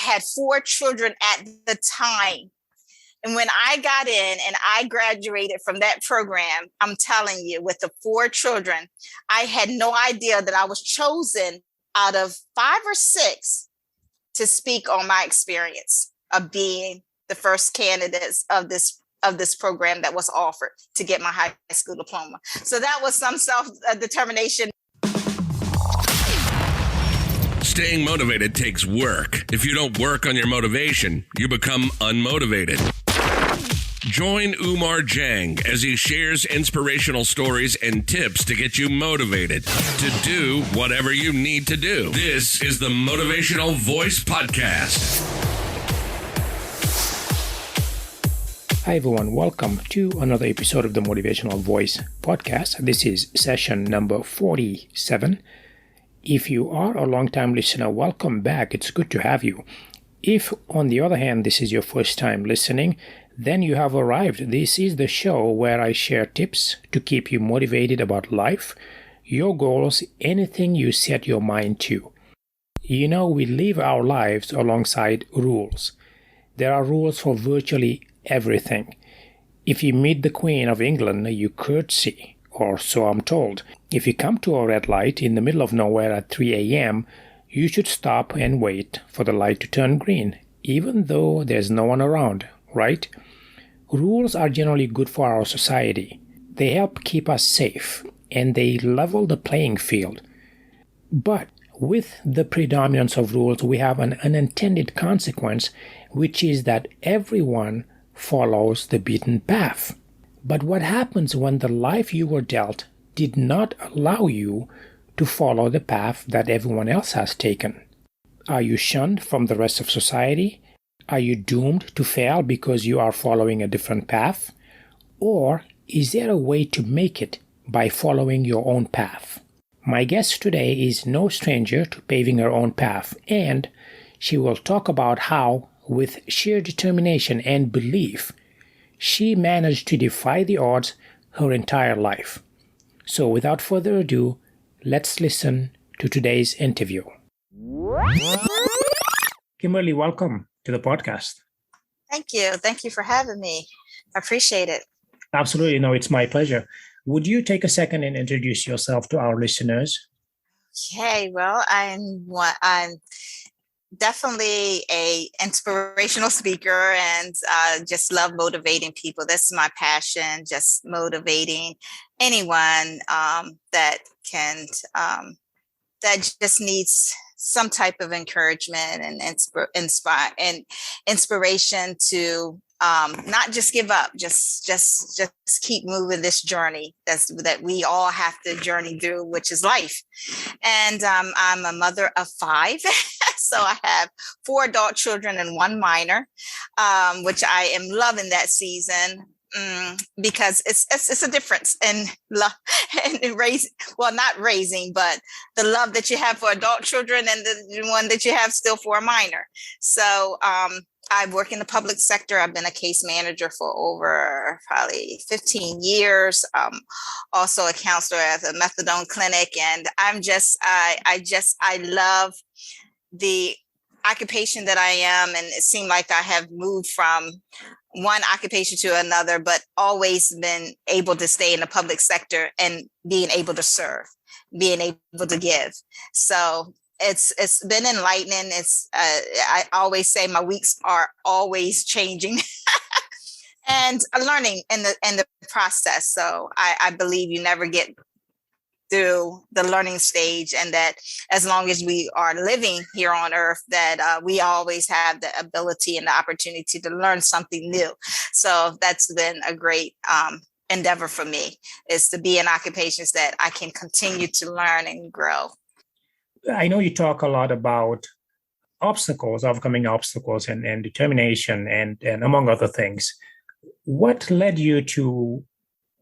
had 4 children at the time. And when I got in and I graduated from that program, I'm telling you, with the 4 children, I had no idea that I was chosen out of 5 or 6 to speak on my experience of being the first candidates of this program that was offered to get my high school diploma. So that was some self-determination. Staying motivated takes work. If you don't work on your motivation, you become unmotivated. Join Oumar Jang as he shares inspirational stories and tips to get you motivated to do whatever you need to do. This is the Motivational Voice Podcast. Hi everyone, welcome to another episode of the Motivational Voice Podcast. This is session number 47. If you are a long-time listener, welcome back. It's good to have you. If, on the other hand, this is your first time listening, then you have arrived. This is the show where I share tips to keep you motivated about life, your goals, anything you set your mind to. You know, we live our lives alongside rules. There are rules for virtually everything. If you meet the Queen of England, you curtsy, or so I'm told. If you come to a red light in the middle of nowhere at 3 a.m., you should stop and wait for the light to turn green, even though there's no one around, right? Rules are generally good for our society. They help keep us safe, and they level the playing field. But with the predominance of rules, we have an unintended consequence, which is that everyone follows the beaten path. But what happens when the life you were dealt did not allow you to follow the path that everyone else has taken? Are you shunned from the rest of society? Are you doomed to fail because you are following a different path? Or is there a way to make it by following your own path? My guest today is no stranger to paving her own path, and she will talk about how, with sheer determination and belief, she managed to defy the odds her entire life. So without further ado, let's listen to today's interview. Kimberly, welcome to the podcast. Thank you. Thank you for having me. I appreciate it. Absolutely. No, it's my pleasure. Would you take a second and introduce yourself to our listeners? Okay. Well, I'm definitely a inspirational speaker and just love motivating people. That's my passion, just motivating anyone that just needs some type of encouragement and inspiration to not just give up, just keep moving this journey that we all have to journey through, which is life. And I'm a mother of 5. So I have 4 adult children and 1 minor, which I am loving that season. Because it's a difference in love and raising, well, not raising, but the love that you have for adult children and the one that you have still for a minor. So I work in the public sector. I've been a case manager for over probably 15 years. Also a counselor at a methadone clinic, and I love the occupation that I am, and it seemed like I have moved from one occupation to another, but always been able to stay in the public sector and being able to serve, being able to give. So it's been enlightening. I always say my weeks are always changing and learning in the process. So I believe you never get through the learning stage, and that as long as we are living here on earth, that we always have the ability and the opportunity to learn something new. So that's been a great endeavor for me, is to be in occupations that I can continue to learn and grow. I know you talk a lot about obstacles, overcoming obstacles and determination and among other things. What led you to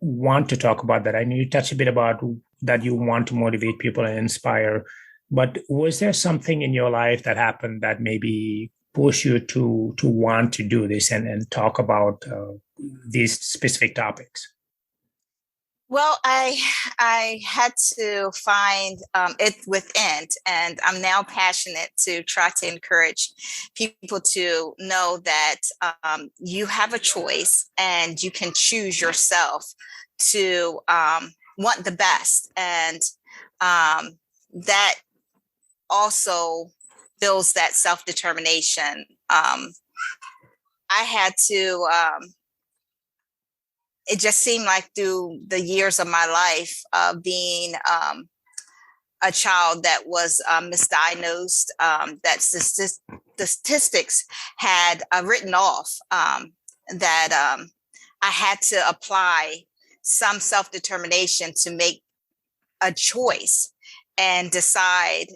want to talk about that? I know you touched a bit about that you want to motivate people and inspire, but was there something in your life that happened that maybe pushed you to want to do this and talk about these specific topics? Well, I had to find it within, and I'm now passionate to try to encourage people to know that you have a choice and you can choose yourself to want the best, and that also builds that self-determination. I had to. It just seemed like through the years of my life of being a child that was misdiagnosed, that statistics had written off, that I had to apply some self-determination to make a choice and decide,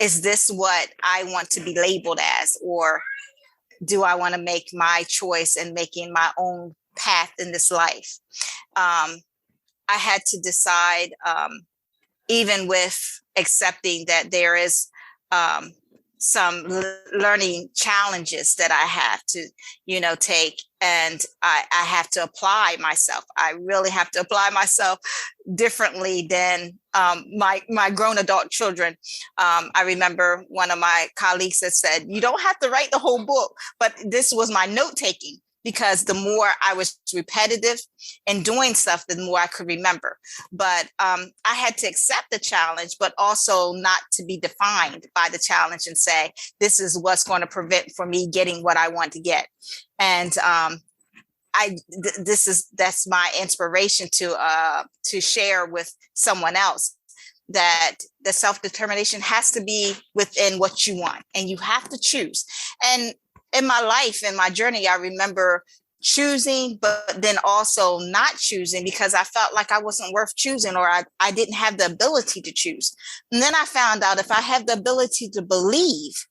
is this what I want to be labeled as, or do I want to make my choice and making my own path in this life? I had to decide, even with accepting that there is some learning challenges that I have to, take, and I have to apply myself. I really have to apply myself differently than my grown adult children. I remember one of my colleagues that said, "You don't have to write the whole book," but this was my note taking, because the more I was repetitive in doing stuff, the more I could remember. But I had to accept the challenge, but also not to be defined by the challenge and say, this is what's going to prevent from me getting what I want to get. And that's my inspiration to share with someone else, that the self-determination has to be within what you want, and you have to choose. And in my life, in my journey, I remember choosing, but then also not choosing because I felt like I wasn't worth choosing, or I didn't have the ability to choose. And then I found out if I have the ability to believe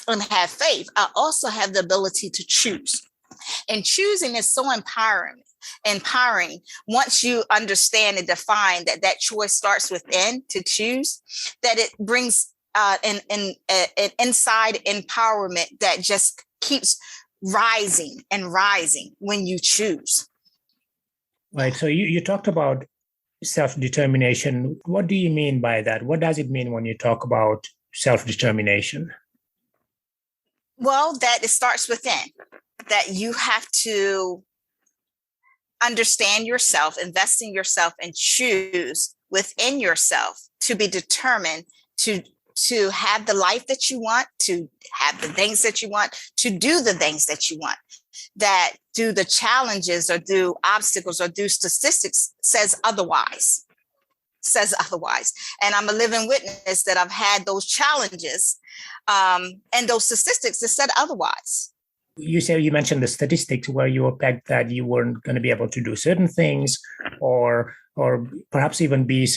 and have faith, I also have the ability to choose. And choosing is so empowering once you understand and define that choice starts within to choose, that it brings an inside empowerment that just keeps rising and rising when you choose. Right. So you talked about self-determination. What do you mean by that? What does it mean when you talk about self-determination? Well, that it starts within, that you have to understand yourself, invest in yourself, and choose within yourself to be determined to have the life that you want, to have the things that you want, to do the things that you want. That do the challenges or do obstacles or do statistics says otherwise. And I'm a living witness that I've had those challenges and those statistics that said otherwise. You mentioned the statistics where you were pegged that you weren't going to be able to do certain things, or perhaps even be a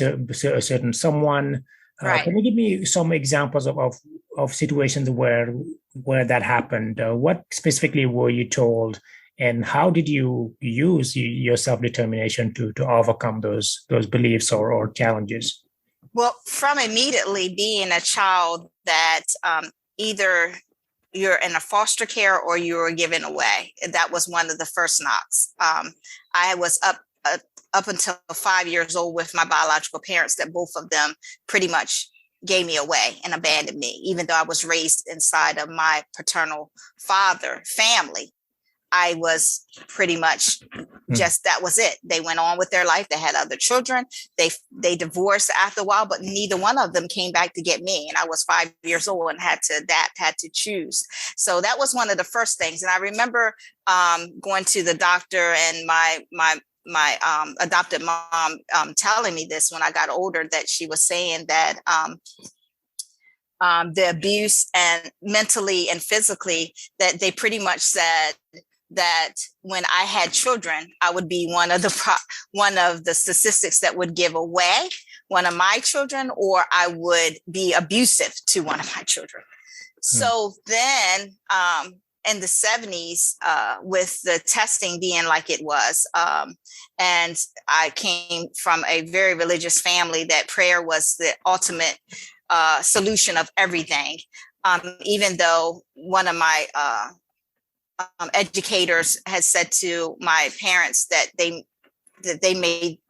certain someone. Right. Can you give me some examples of situations where that happened? What specifically were you told, and how did you use your self-determination to overcome those beliefs or challenges? Well, from immediately being a child that either you're in a foster care or you were given away, that was one of the first knocks. I was up until 5 years old with my biological parents, that both of them pretty much gave me away and abandoned me, even though I was raised inside of my paternal father family. I was pretty much just, that was it. They went on with their life. They had other children. They divorced after a while, but neither one of them came back to get me. And I was 5 years old and had to adapt, had to choose. So that was one of the first things. And I remember going to the doctor, and my adopted mom telling me this when I got older, that she was saying that the abuse, and mentally and physically, that they pretty much said that when I had children, I would be one of the statistics that would give away one of my children, or I would be abusive to one of my children. So then in the 70s, with the testing being like it was, and I came from a very religious family that prayer was the ultimate solution of everything. Even though one of my educators had said to my parents that they made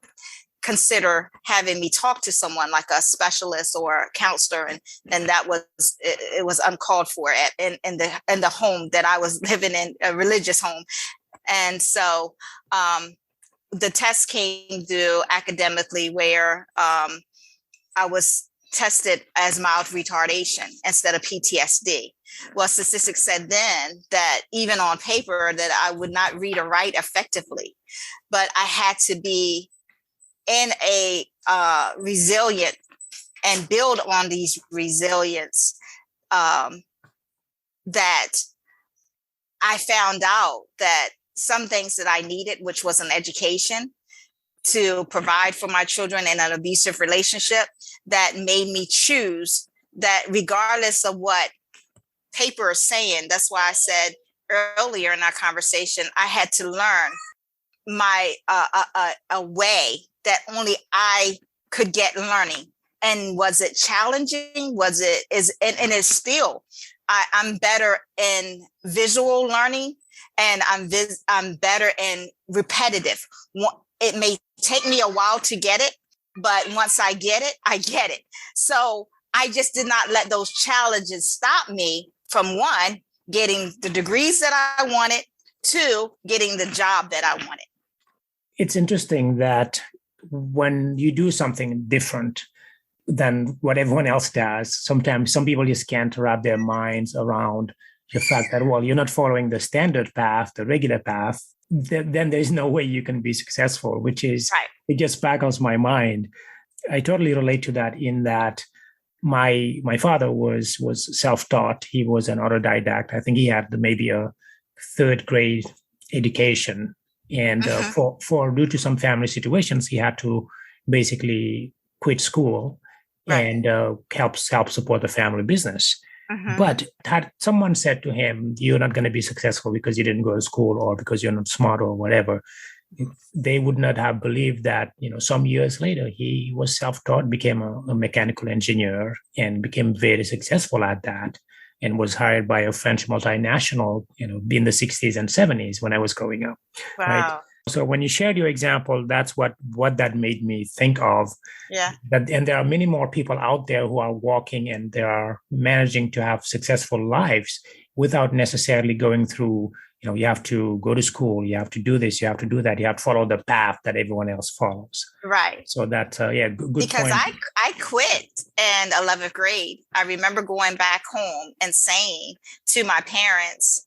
consider having me talk to someone like a specialist or a counselor, and that was it was uncalled for in the home that I was living in, a religious home. And so the test came due academically where I was tested as mild retardation instead of PTSD. Well, statistics said then that even on paper that I would not read or write effectively, but I had to be in a resilient and build on these resilience, that I found out that some things that I needed, which was an education to provide for my children in an abusive relationship, that made me choose that regardless of what paper is saying. That's why I said earlier in our conversation, I had to learn my a way that only I could get learning. And was it challenging? Was it and it's still, I'm better in visual learning, and I'm better in repetitive. It may take me a while to get it, but once I get it, I get it. So I just did not let those challenges stop me from, one, getting the degrees that I wanted, two, getting the job that I wanted. It's interesting that when you do something different than what everyone else does, sometimes some people just can't wrap their minds around the fact that, well, you're not following the standard path, the regular path, then there's no way you can be successful, which is, right. It just baggles my mind. I totally relate to that in that my father was self-taught. He was an autodidact. I think he had maybe a third grade education. And for due to some family situations, he had to basically quit school, right, and help support the family business. But had someone said to him, you're not going to be successful because you didn't go to school or because you're not smart or whatever, they would not have believed that, some years later, he was self-taught, became a mechanical engineer and became very successful at that, and was hired by a French multinational, in the 60s and 70s when I was growing up. Wow. Right? So when you shared your example, that's what that made me think of. Yeah. And there are many more people out there who are walking and they are managing to have successful lives without necessarily going through, you have to go to school, you have to do this, you have to do that, you have to follow the path that everyone else follows. Right. So that's, good because point. I quit in 11th grade. I remember going back home and saying to my parents,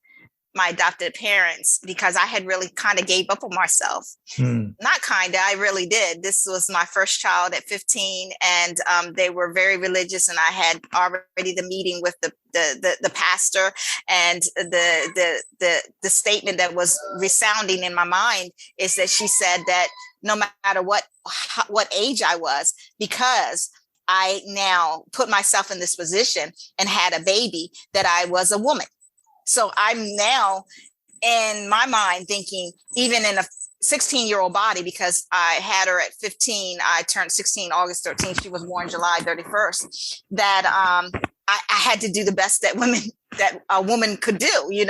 my adopted parents, because I had really kind of gave up on myself. Not kind of, I really did. This was my first child at 15, and they were very religious, and I had already the meeting with the pastor, and the statement that was resounding in my mind is that she said that no matter what age I was, because I now put myself in this position and had a baby, that I was a woman. So I'm now in my mind thinking, even in a 16-year-old body, because I had her at 15, I turned 16 August 13th, she was born July 31st, that I had to do the best that a woman could do,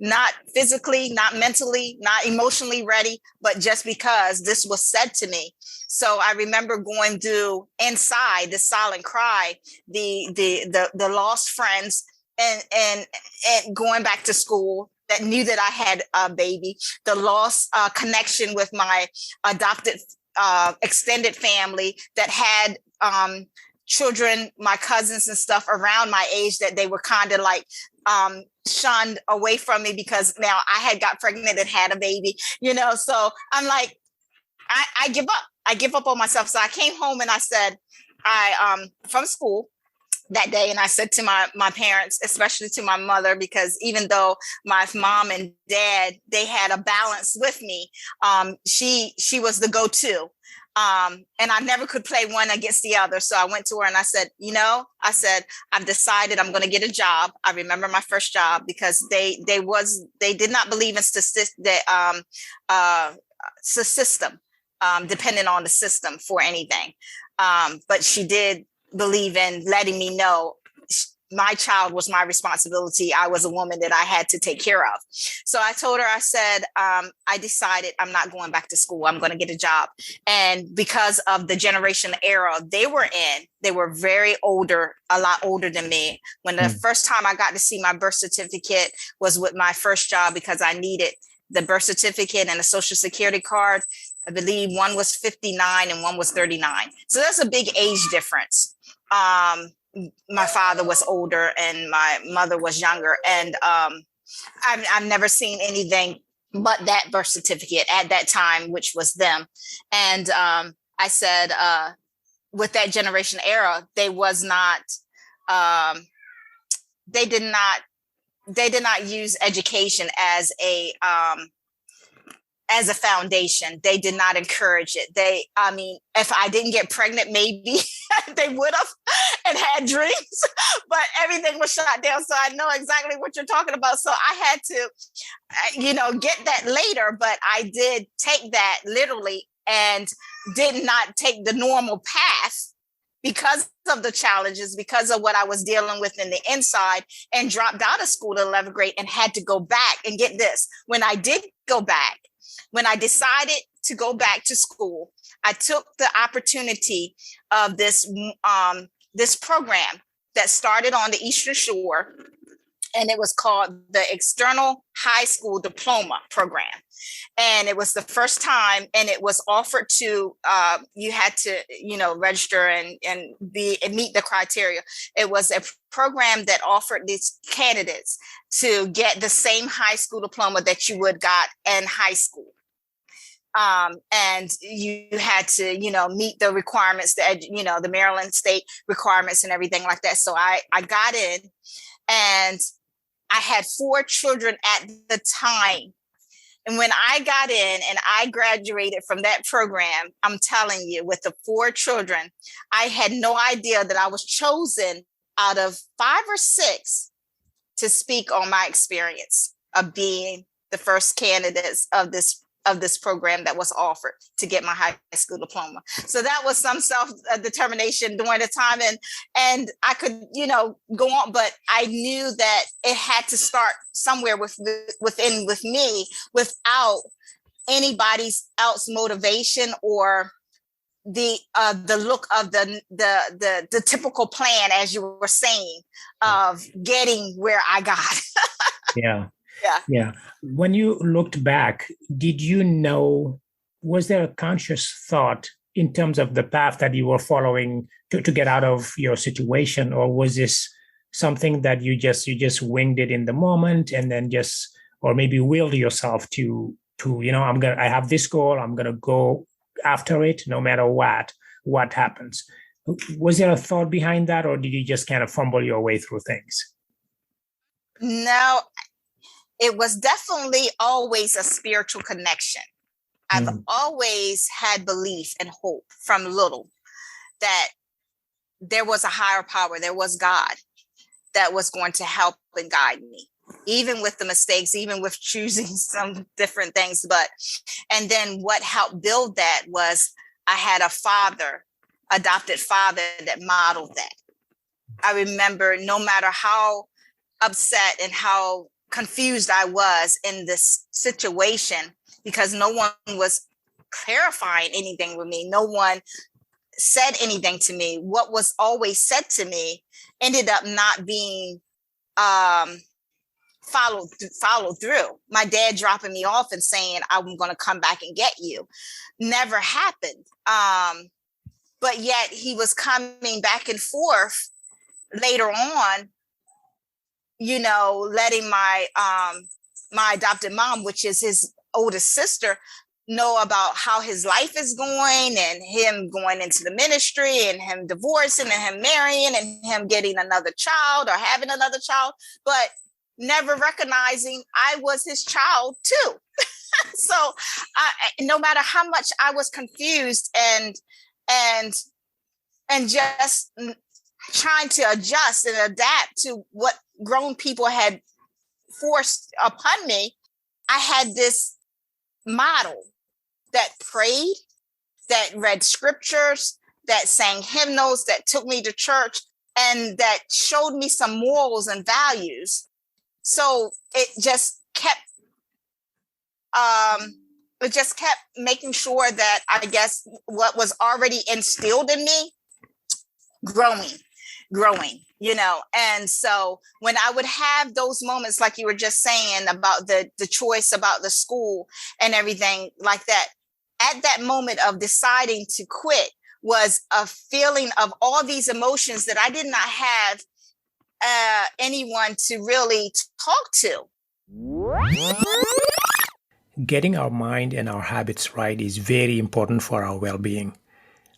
not physically, not mentally, not emotionally ready, but just because this was said to me. So I remember going through inside the silent cry, the lost friends, and going back to school that knew that I had a baby, the lost connection with my adopted extended family that had children, my cousins and stuff around my age, that they were kind of like shunned away from me because now I had got pregnant and had a baby, so I'm like, I give up. I give up on myself. So I came home and I said, from school that day, and I said to my parents, especially to my mother, because even though my mom and dad, they had a balance with me, she was the go-to. And I never could play one against the other. So I went to her and I said, I've decided I'm going to get a job. I remember my first job because they did not believe in the system, depending on the system for anything. But she did believe in letting me know my child was my responsibility. I was a woman that I had to take care of. So I told her, I said, I decided I'm not going back to school. I'm going to get a job. And because of the generation era they were in, they were very older, a lot older than me. When the first time I got to see my birth certificate was with my first job, because I needed the birth certificate and a social security card. I believe one was 59 and one was 39. So that's a big age difference. My father was older and my mother was younger. And I've never seen anything but that birth certificate at that time, which was them. And I said, with that generation era, they was not, they did not use education as a foundation. They did not encourage it. If I didn't get pregnant, maybe they would have and had dreams, but everything was shut down. So I know exactly what you're talking about. So I had to, get that later, but I did take that literally and did not take the normal path because of the challenges, because of what I was dealing with in the inside, and dropped out of school in 11th grade and had to go back. And get this, when I did go back, when I decided to go back to school, I took the opportunity of this program that started on the Eastern Shore, and it was called the External High School Diploma Program. And it was the first time, and it was offered to, you had to, register and meet the criteria. It was a program that offered these candidates to get the same high school diploma that you would got in high school. And you had to, meet the requirements, the Maryland state requirements and everything like that. So I got in, and I had 4 children at the time. And when I got in and I graduated from that program, I'm telling you, with the 4 children, I had no idea that I was chosen out of 5 or 6 to speak on my experience of being the first candidates of this program that was offered to get my high school diploma. So that was some self-determination during the time. And I could, go on, but I knew that it had to start somewhere with me, without anybody's else motivation or the look of the typical plan, as you were saying, of getting where I got. Yeah. Yeah. Yeah. When you looked back, did you know, was there a conscious thought in terms of the path that you were following to get out of your situation? Or was this something that you just winged it in the moment, and then or maybe willed yourself to, I have this goal, I'm going to go after it no matter what happens? Was there a thought behind that, or did you just kind of fumble your way through things? No, it was definitely always a spiritual connection. I've always had belief and hope from little that there was a higher power, there was God that was going to help and guide me, even with the mistakes, even with choosing some different things. And then what helped build that was I had a adopted father that modeled that. I remember, no matter how upset and how confused I was in this situation, because no one was clarifying anything with me. No one said anything to me. What was always said to me ended up not being followed through. My dad dropping me off and saying, I'm going to come back and get you, never happened. But yet he was coming back and forth later on, letting my adopted mom, which is his oldest sister, know about how his life is going, and him going into the ministry, and him divorcing, and him marrying, and him getting another child or having another child, but never recognizing I was his child too. So no matter how much I was confused and just trying to adjust and adapt to what grown people had forced upon me, I had this model that prayed, that read scriptures, that sang hymnals, that took me to church, and that showed me some morals and values. So it just kept making sure that, I guess, what was already instilled in me growing, and so when I would have those moments, like you were just saying about the choice about the school and everything like that, at that moment of deciding to quit was a feeling of all these emotions that I did not have anyone to really talk to. Getting our mind and our habits right is very important for our well-being.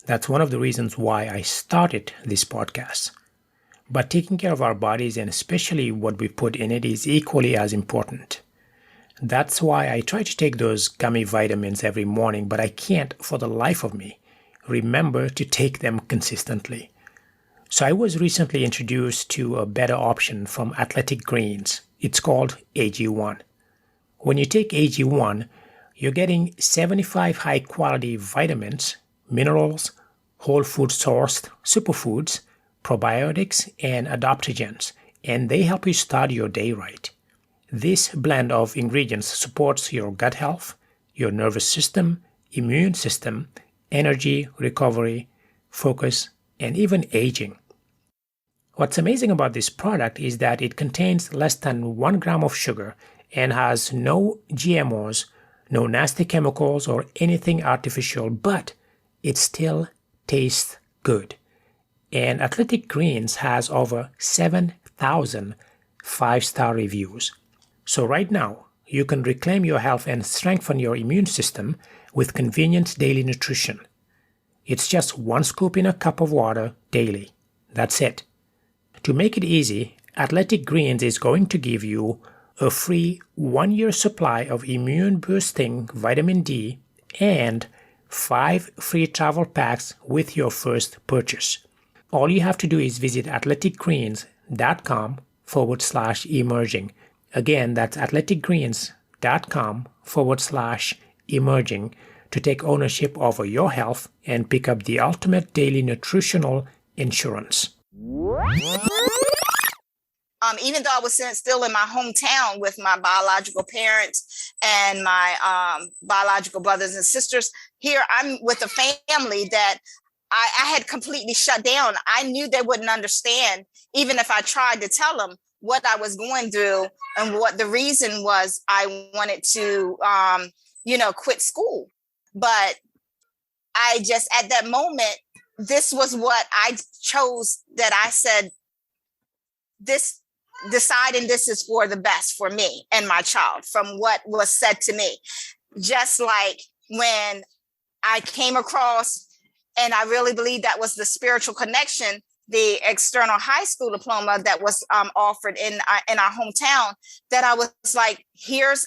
That's one of the reasons why I started this podcast. But taking care of our bodies, and especially what we put in it, is equally as important. That's why I try to take those gummy vitamins every morning, but I can't, for the life of me, remember to take them consistently. So I was recently introduced to a better option from Athletic Greens. It's called AG1. When you take AG1, you're getting 75 high-quality vitamins, minerals, whole food sourced superfoods, probiotics, and adaptogens, and they help you start your day right. This blend of ingredients supports your gut health, your nervous system, immune system, energy, recovery, focus, and even aging. What's amazing about this product is that it contains less than 1 gram of sugar and has no GMOs, no nasty chemicals or anything artificial, but it still tastes good. And Athletic Greens has over 7,000 5-star reviews. So right now, you can reclaim your health and strengthen your immune system with convenient daily nutrition. It's just 1 scoop in a cup of water daily. That's it. To make it easy, Athletic Greens is going to give you a free 1-year supply of immune-boosting vitamin D and 5 free travel packs with your first purchase. All you have to do is visit athleticgreens.com/emerging. Again, that's athleticgreens.com/emerging to take ownership over your health and pick up the ultimate daily nutritional insurance. Even though I was still in my hometown with my biological parents and my biological brothers and sisters, here I'm with a family that I had completely shut down. I knew they wouldn't understand, even if I tried to tell them what I was going through and what the reason was I wanted to, quit school. But I just, at that moment, this was what I chose, that I said, deciding this is for the best for me and my child, from what was said to me. Just like when I came across, and I really believe that was the spiritual connection, the external high school diploma that was offered in our hometown, that I was like, here's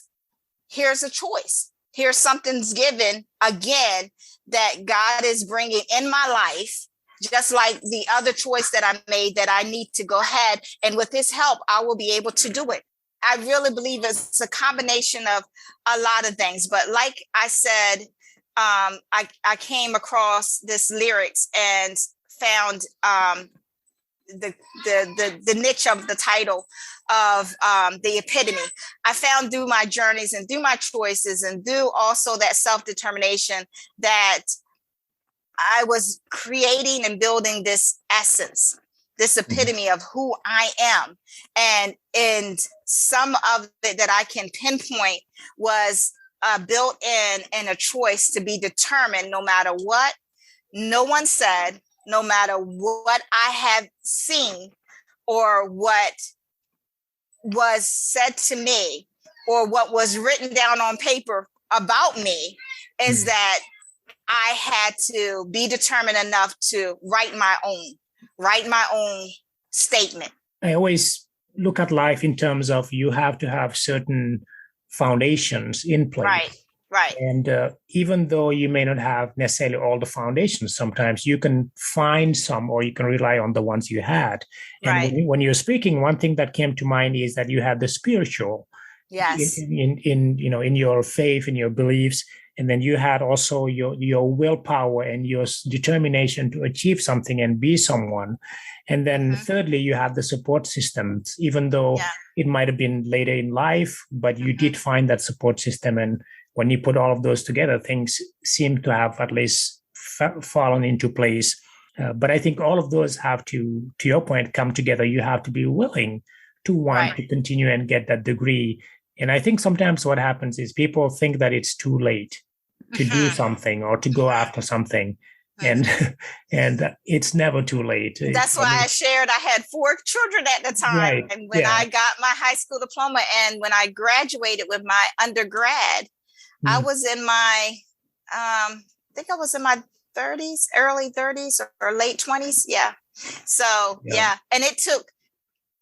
a choice. Here's something's given again that God is bringing in my life, just like the other choice that I made, that I need to go ahead. And with his help, I will be able to do it. I really believe it's a combination of a lot of things. But like I said, I came across this lyrics and found the niche of the title of the epitome. I found through my journeys and through my choices and through also that self-determination that I was creating and building this essence, this epitome of who I am. And some of it that I can pinpoint was built in a choice to be determined no matter what no one said, no matter what I have seen or what was said to me or what was written down on paper about me, is that I had to be determined enough to write my own statement. I always look at life in terms of you have to have certain foundations in place. Right. And even though you may not have necessarily all the foundations, sometimes you can find some, or you can rely on the ones you had. And when you're speaking, one thing that came to mind is that you had the spiritual, yes, in your faith, in your beliefs, and then you had also your willpower and your determination to achieve something and be someone. And then thirdly, you had the support systems, even though it might have been later in life, but you did find that support system. And when you put all of those together, things seem to have at least fallen into place. But I think all of those have to your point, come together. You have to be willing to want to continue and get that degree. And I think sometimes what happens is people think that it's too late to do something or to go after something. And it's never too late. That's why I shared I had 4 children at the time. And when I got my high school diploma and when I graduated with my undergrad, I was in my, I think I was in my 30s, early 30s or late 20s. Yeah. So, and it took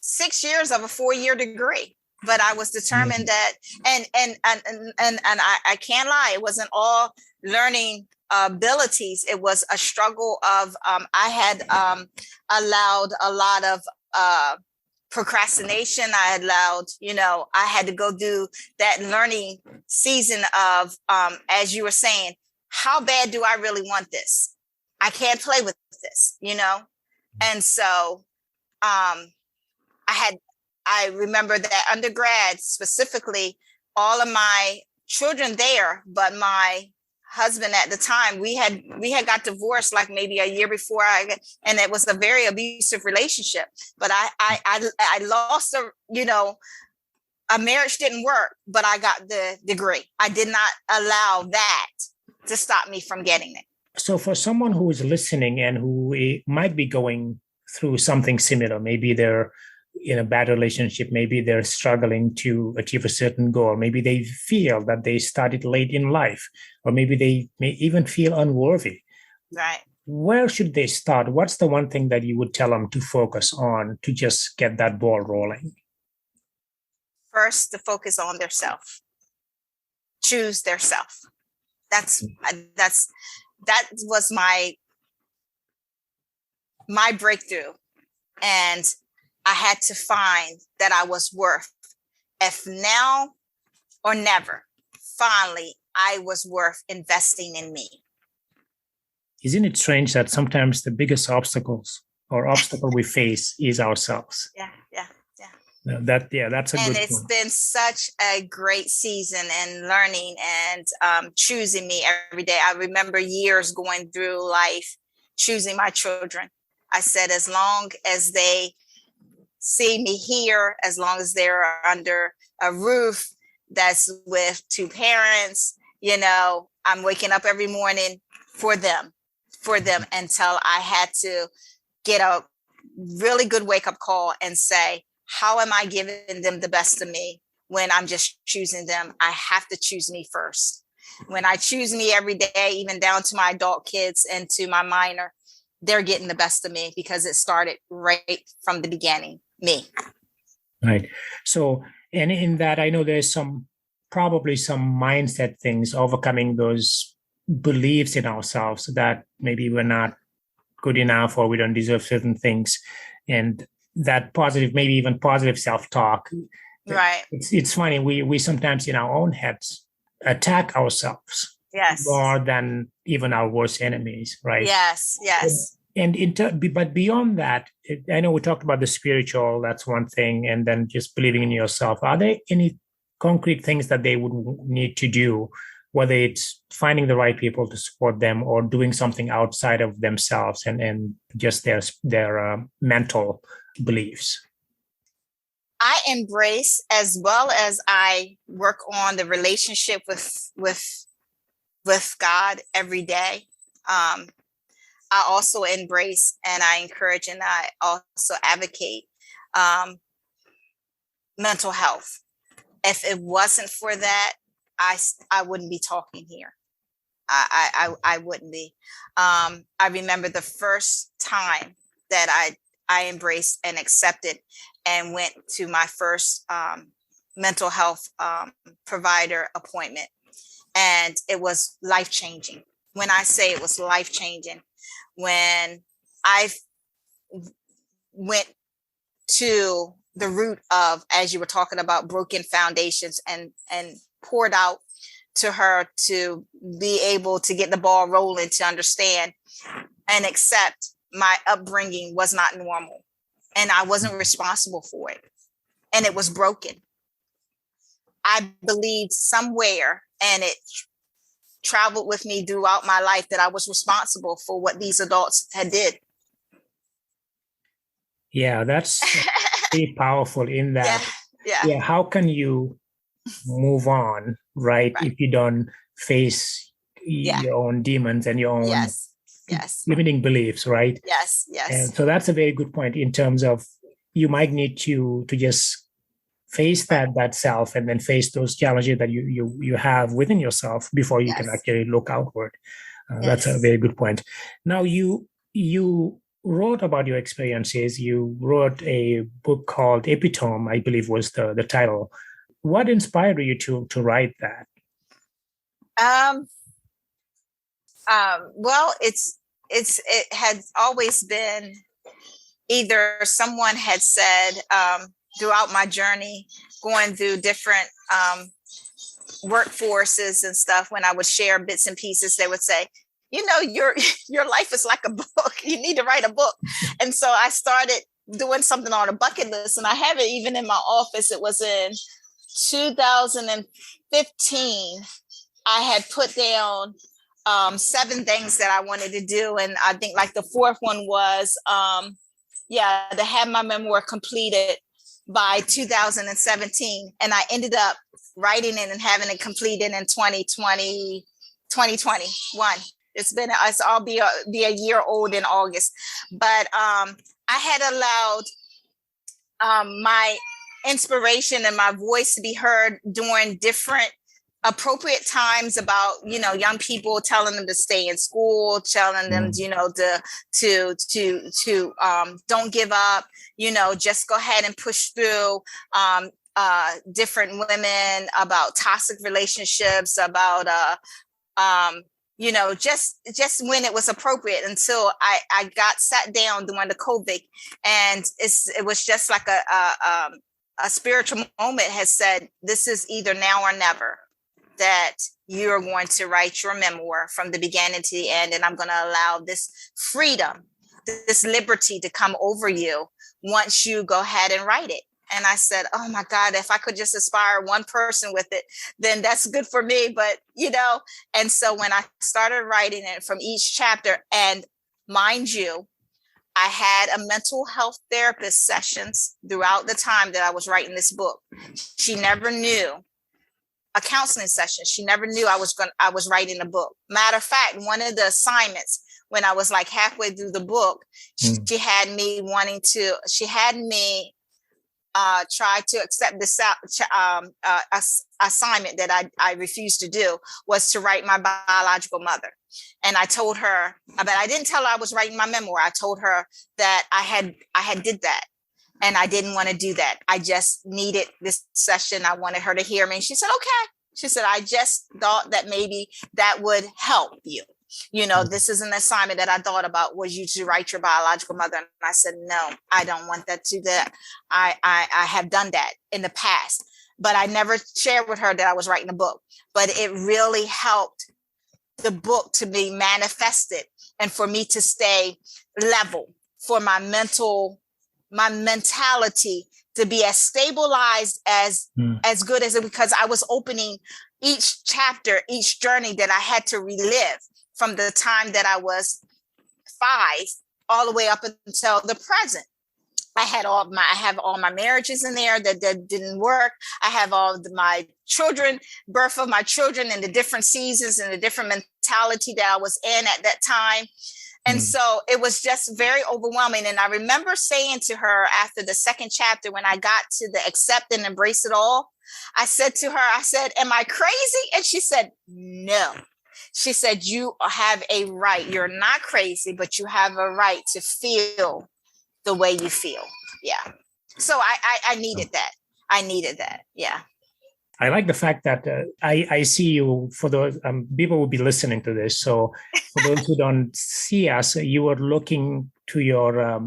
6 years of a 4-year degree, but I was determined that, and I can't lie, it wasn't all learning abilities. It was a struggle of, I had allowed a lot of procrastination. I allowed, I had to go through that learning season of, as you were saying, how bad do I really want this? I can't play with this, And so I remember that undergrad specifically, all of my children there, but my husband at the time, we had got divorced like maybe a year before and it was a very abusive relationship. But I lost a marriage didn't work, but I got the degree. I did not allow that to stop me from getting it. So for someone who is listening and who might be going through something similar, maybe they're in a bad relationship, maybe they're struggling to achieve a certain goal, maybe they feel that they started late in life, or maybe they may even feel unworthy. Right. Where should they start? What's the one thing that you would tell them to focus on to just get that ball rolling? First, to focus on their self. Choose their self. That was my breakthrough. And I had to find that I was worth, if now or never, finally, I was worth investing in me. Isn't it strange that sometimes the biggest obstacle we face is ourselves? Yeah. That's a good And it's point. been such a great season and learning and choosing me every day. I remember years going through life, choosing my children. I said, as long as they see me here, as long as they're under a roof that's with 2 parents, I'm waking up every morning for them until I had to get a really good wake-up call and say, how am I giving them the best of me when I'm just choosing them? I have to choose me first. When I choose me every day, even down to my adult kids and to my minor, they're getting the best of me because it started right from the beginning, me. Right. So, and in that, I know there's probably some mindset things, overcoming those beliefs in ourselves that maybe we're not good enough or we don't deserve certain things. And that positive, maybe even positive self-talk. Right. It's funny. We sometimes in our own heads attack ourselves. Yes. More than even our worst enemies, right? Yes. But beyond that, I know we talked about the spiritual, that's one thing, and then just believing in yourself. Are there any concrete things that they would need to do, whether it's finding the right people to support them or doing something outside of themselves and just their mental beliefs? I embrace, as well as I work on the relationship with God every day. I also embrace and I encourage and I also advocate mental health. If it wasn't for that, I wouldn't be talking here. I wouldn't be. I remember the first time that I embraced and accepted and went to my first mental health provider appointment. And it was life-changing. When I say it was life-changing, when I went to the root of, as you were talking about, broken foundations and poured out to her to be able to get the ball rolling, to understand and accept my upbringing was not normal and I wasn't responsible for it. And it was broken. I believed somewhere, and it traveled with me throughout my life, that I was responsible for what these adults had did. Yeah, that's pretty powerful in that. Yeah, how can you move on, right? If you don't face your own demons and your own limiting beliefs, right? Yes. And so that's a very good point in terms of you might need to just face that self and then face those challenges that you have within yourself before you can actually look outward. That's a very good point. Now you wrote about your experiences. You wrote a book called Epitome, I believe was the title. What inspired you to write that? Well, it had always been either someone had said throughout my journey, going through different workforces and stuff, when I would share bits and pieces, they would say, you know, your life is like a book. You need to write a book. And so I started doing something on a bucket list, and I have it even in my office. It was in 2015. I had put down 7 things that I wanted to do. And I think like the 4th one was, to have my memoir completed by 2017. And I ended up writing it and having it completed in 2021. I'll be a year old in August. But I had allowed my inspiration and my voice to be heard during different appropriate times about, you know, young people, telling them to stay in school, telling them, you know, to don't give up, you know, just go ahead and push through, different women, about toxic relationships, about, you know, just when it was appropriate, until I got sat down during the COVID, and it was just like a spiritual moment has said, this is either now or never, that you're going to write your memoir from the beginning to the end. And I'm going to allow this freedom, this liberty to come over you once you go ahead and write it. And I said, oh my God, if I could just inspire one person with it, then that's good for me. But, you know, and so when I started writing it from each chapter, and mind you, I had a mental health therapist sessions throughout the time that I was writing this book. She never knew. A counseling session. She never knew I was writing a book. Matter of fact, one of the assignments, when I was like halfway through the book, she had me try to accept this assignment that I refused to do, was to write my biological mother. And I told her, but I didn't tell her I was writing my memoir. I told her that I had did that. And I didn't want to do that. I just needed this session. I wanted her to hear me. And she said, okay. She said, I just thought that maybe that would help you. You know, this is an assignment that I thought about, was you to write your biological mother. And I said, no, I don't want that to do that. I have done that in the past, but I never shared with her that I was writing a book. But it really helped the book to be manifested, and for me to stay level, for my mentality to be as stabilized as good as it, because I was opening each chapter, each journey that I had to relive from the time that I was 5 all the way up until the present. I have all my marriages in there that didn't work. I have all my children, birth of my children, and the different seasons and the different mentality that I was in at that time. And so it was just very overwhelming. And I remember saying to her after the 2nd chapter, when I got to the accept and embrace it all, I said to her, am I crazy? And she said, no. She said, you have a right. You're not crazy, but you have a right to feel the way you feel. Yeah. So I needed that. I needed that. Yeah. I like the fact that I see you, for those people will be listening to this. So for those who don't see us, you were looking to your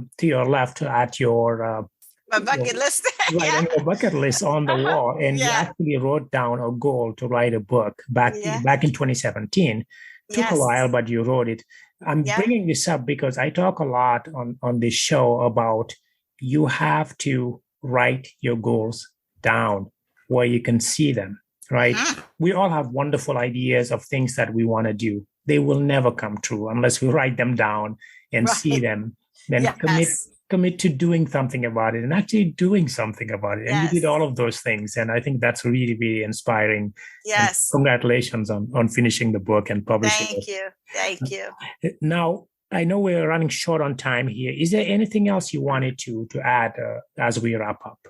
left at your My bucket list. Right, Yeah. on your bucket list on the Uh-huh. wall, and you Yeah. actually wrote down a goal to write a book Yeah. back in 2017. Took a Yes. while, but you wrote it. I'm Yeah. bringing this up because I talk a lot on this show about you have to write your goals down where you can see them, right? Mhm. We all have wonderful ideas of things that we want to do. They will never come true unless we write them down and see Right. them, then Yes. commit to doing something about it and actually doing something about it. And you did Yes. all of those things. And I think that's really, really inspiring. And Yes. congratulations on finishing the book and publishing Thank you. Thank you. it. Now, I know we're running short on time here. Is there anything else you wanted to add as we wrap up?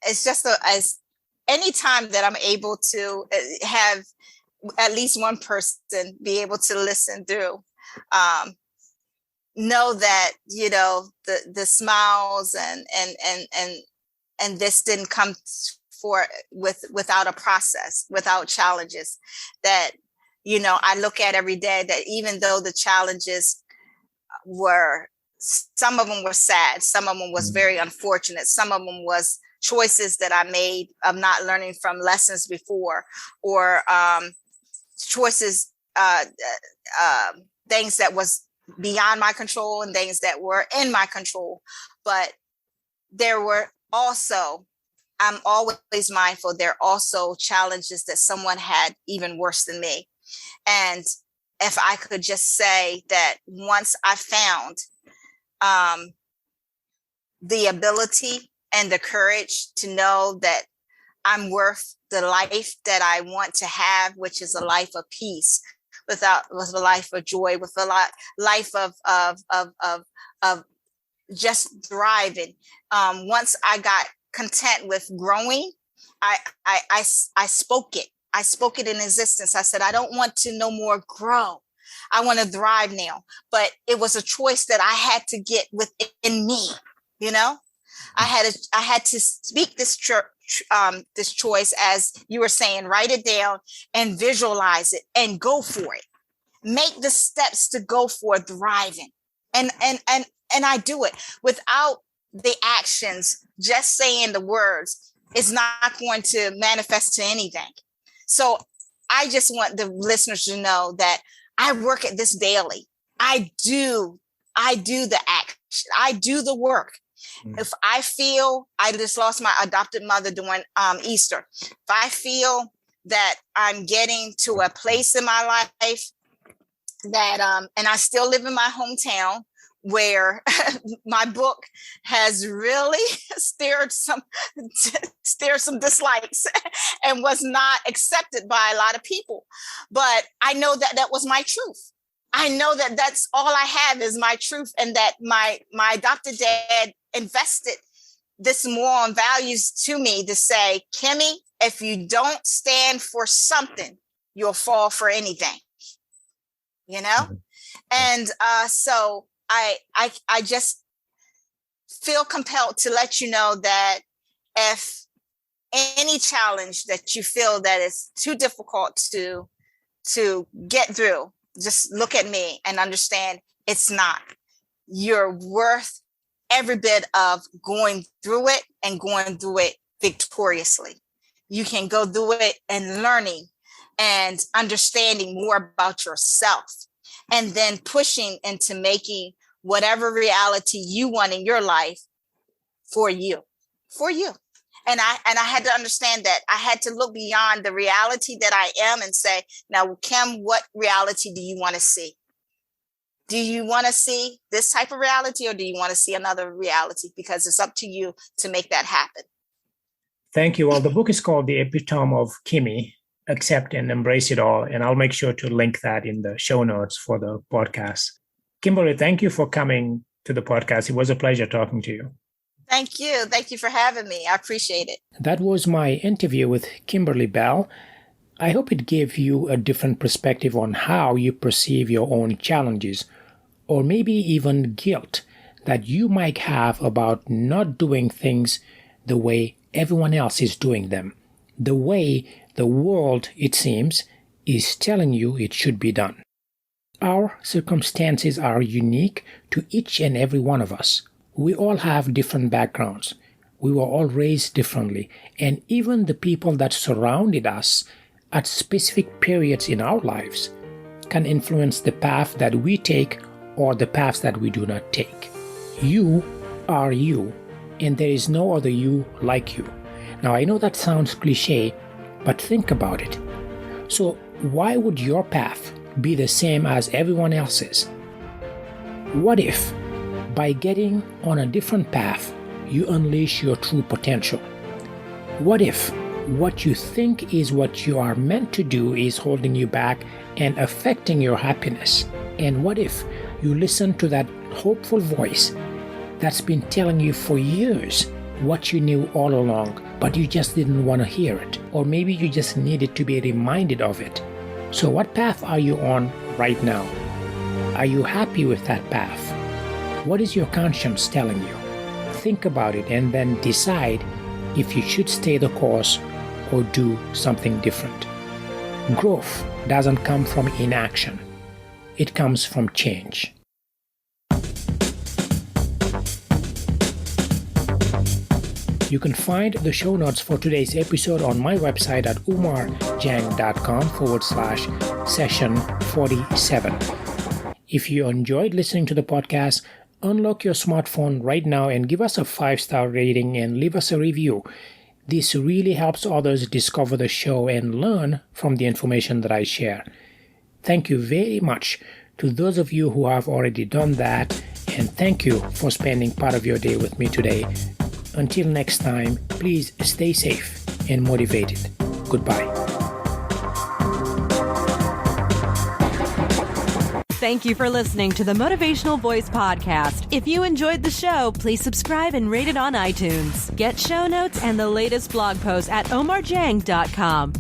It's just as any time that I'm able to have at least one person be able to listen through, know that, you know, the smiles and this didn't come without a process, without challenges, that, you know, I look at every day, that even though the challenges were, some of them were sad, some of them was very unfortunate, some of them was choices that I made of not learning from lessons before, or choices, things that was beyond my control and things that were in my control. But there were also, I'm always mindful, there are also challenges that someone had even worse than me. And if I could just say that once I found the ability and the courage to know that I'm worth the life that I want to have, which is a life of peace, with a life of joy, with a life of just thriving. Once I got content with growing, I spoke it. I spoke it in existence. I said, I don't want to no more grow. I want to thrive now. But it was a choice that I had to get within me. You know, I had to speak this choice, as you were saying, write it down and visualize it and go for it. Make the steps to go for thriving. And I do it without the actions. Just saying the words is not going to manifest to anything. So I just want the listeners to know that I work at this daily. I do the action. I do the work. If I feel, I just lost my adopted mother during Easter. If I feel that I'm getting to a place in my life that, and I still live in my hometown, where my book has really stirred some dislikes and was not accepted by a lot of people. But I know that that was my truth. I know that that's all I have is my truth, and that my adopted dad invested this moral and values to me to say, Kimmy, if you don't stand for something, you'll fall for anything, you know? And so I just feel compelled to let you know that if any challenge that you feel that is too difficult to get through, just look at me and understand it's not. You're worth every bit of going through it and going through it victoriously. You can go through it and learning and understanding more about yourself, and then pushing into making whatever reality you want in your life for you. And I had to understand that I had to look beyond the reality that I am and say, now, Kim, what reality do you want to see? Do you want to see this type of reality, or do you want to see another reality? Because it's up to you to make that happen. Thank you. Well, the book is called The Epitome of Kimmy, Accept and Embrace It All. And I'll make sure to link that in the show notes for the podcast. Kimberly, thank you for coming to the podcast. It was a pleasure talking to you. Thank you. Thank you for having me. I appreciate it. That was my interview with Kimberly Bell. I hope it gave you a different perspective on how you perceive your own challenges, or maybe even guilt that you might have about not doing things the way everyone else is doing them, the way the world, it seems, is telling you it should be done. Our circumstances are unique to each and every one of us. We all have different backgrounds. We were all raised differently. And even the people that surrounded us at specific periods in our lives can influence the path that we take or the paths that we do not take. You are you, and there is no other you like you. Now, I know that sounds cliche, but think about it. So why would your path be the same as everyone else's? What if, by getting on a different path, you unleash your true potential? What if what you think is what you are meant to do is holding you back and affecting your happiness? And what if you listen to that hopeful voice that's been telling you for years what you knew all along, but you just didn't want to hear it? Or maybe you just needed to be reminded of it. So what path are you on right now? Are you happy with that path? What is your conscience telling you? Think about it and then decide if you should stay the course or do something different. Growth doesn't come from inaction. It comes from change. You can find the show notes for today's episode on my website at oumarjang.com/session 47. If you enjoyed listening to the podcast, unlock your smartphone right now and give us a 5-star rating and leave us a review. This really helps others discover the show and learn from the information that I share. Thank you very much to those of you who have already done that, and thank you for spending part of your day with me today. Until next time, please stay safe and motivated. Goodbye. Thank you for listening to the Motivational Voice Podcast. If you enjoyed the show, please subscribe and rate it on iTunes. Get show notes and the latest blog posts at oumarjang.com.